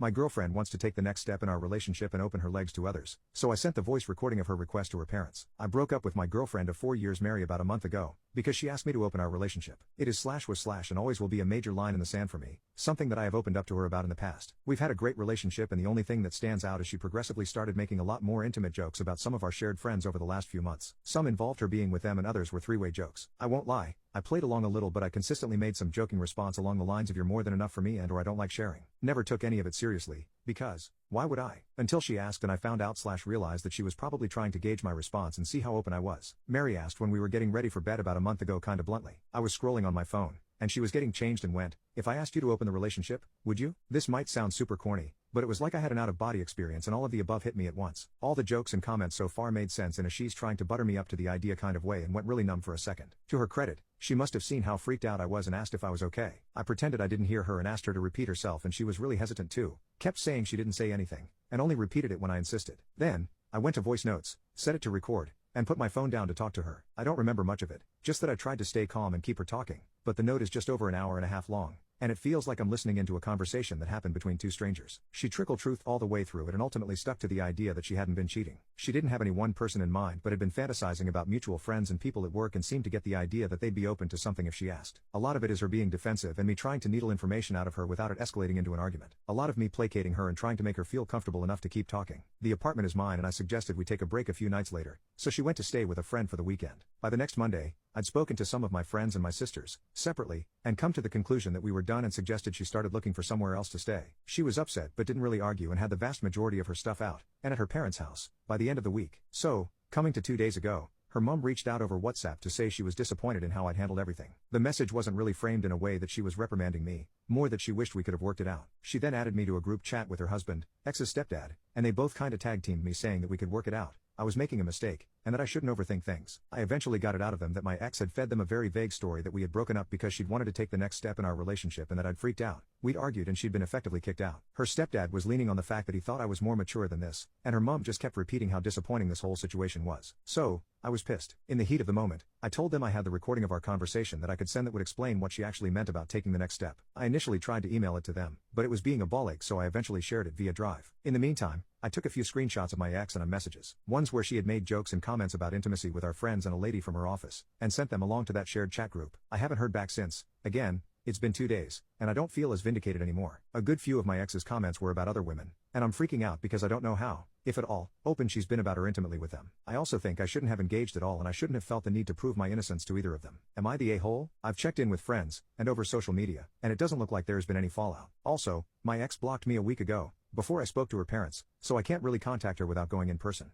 My girlfriend wants to take the next step in our relationship and open her legs to others, so I sent the voice recording of her request to her parents. I broke up with my girlfriend of 4 years Mary about a month ago, because she asked me to open our relationship. It is /was/ and always will be a major line in the sand for me, something that I have opened up to her about in the past. We've had a great relationship and the only thing that stands out is she progressively started making a lot more intimate jokes about some of our shared friends over the last few months. Some involved her being with them and others were three-way jokes. I won't lie, I played along a little but I consistently made some joking response along the lines of you're more than enough for me and or I don't like sharing. Never took any of it seriously, because, why would I? Until she asked and I found out / realized that she was probably trying to gauge my response and see how open I was. Mary asked when we were getting ready for bed about a month ago kinda bluntly. I was scrolling on my phone, and she was getting changed and went, if I asked you to open the relationship, would you? This might sound super corny, but it was like I had an out-of-body experience and all of the above hit me at once. All the jokes and comments so far made sense in a she's trying to butter me up to the idea kind of way and went really numb for a second. To her credit, she must have seen how freaked out I was and asked if I was okay. I pretended I didn't hear her and asked her to repeat herself and she was really hesitant too, kept saying she didn't say anything, and only repeated it when I insisted. Then, I went to voice notes, set it to record, and put my phone down to talk to her. I don't remember much of it, just that I tried to stay calm and keep her talking, but the note is just over an hour and a half long, and it feels like I'm listening into a conversation that happened between two strangers. She trickled truth all the way through it and ultimately stuck to the idea that she hadn't been cheating. She didn't have any one person in mind but had been fantasizing about mutual friends and people at work and seemed to get the idea that they'd be open to something if she asked. A lot of it is her being defensive and me trying to needle information out of her without it escalating into an argument. A lot of me placating her and trying to make her feel comfortable enough to keep talking. The apartment is mine and I suggested we take a break a few nights later, so she went to stay with a friend for the weekend. By the next Monday, I'd spoken to some of my friends and my sisters, separately, and come to the conclusion that we were done and suggested she started looking for somewhere else to stay. She was upset but didn't really argue and had the vast majority of her stuff out, and at her parents' house, by the end of the week. So, coming to 2 days ago, her mum reached out over WhatsApp to say she was disappointed in how I'd handled everything. The message wasn't really framed in a way that she was reprimanding me, more that she wished we could have worked it out. She then added me to a group chat with her husband, ex's stepdad, and they both kinda tag-teamed me saying that we could work it out, I was making a mistake, and that I shouldn't overthink things. I eventually got it out of them that my ex had fed them a very vague story that we had broken up because she'd wanted to take the next step in our relationship and that I'd freaked out. We'd argued and she'd been effectively kicked out. Her stepdad was leaning on the fact that he thought I was more mature than this, and her mom just kept repeating how disappointing this whole situation was. So, I was pissed. In the heat of the moment, I told them I had the recording of our conversation that I could send that would explain what she actually meant about taking the next step. I initially tried to email it to them, but it was being a ball ache so I eventually shared it via Drive. In the meantime, I took a few screenshots of my ex and messages. Ones where she had made jokes and comments about intimacy with our friends and a lady from her office, and sent them along to that shared chat group. I haven't heard back since. Again, it's been 2 days, and I don't feel as vindicated anymore. A good few of my ex's comments were about other women, and I'm freaking out because I don't know how, if at all, open she's been about her intimately with them. I also think I shouldn't have engaged at all and I shouldn't have felt the need to prove my innocence to either of them. Am I the a-hole? I've checked in with friends, and over social media, and it doesn't look like there has been any fallout. Also, my ex blocked me a week ago, before I spoke to her parents, so I can't really contact her without going in person.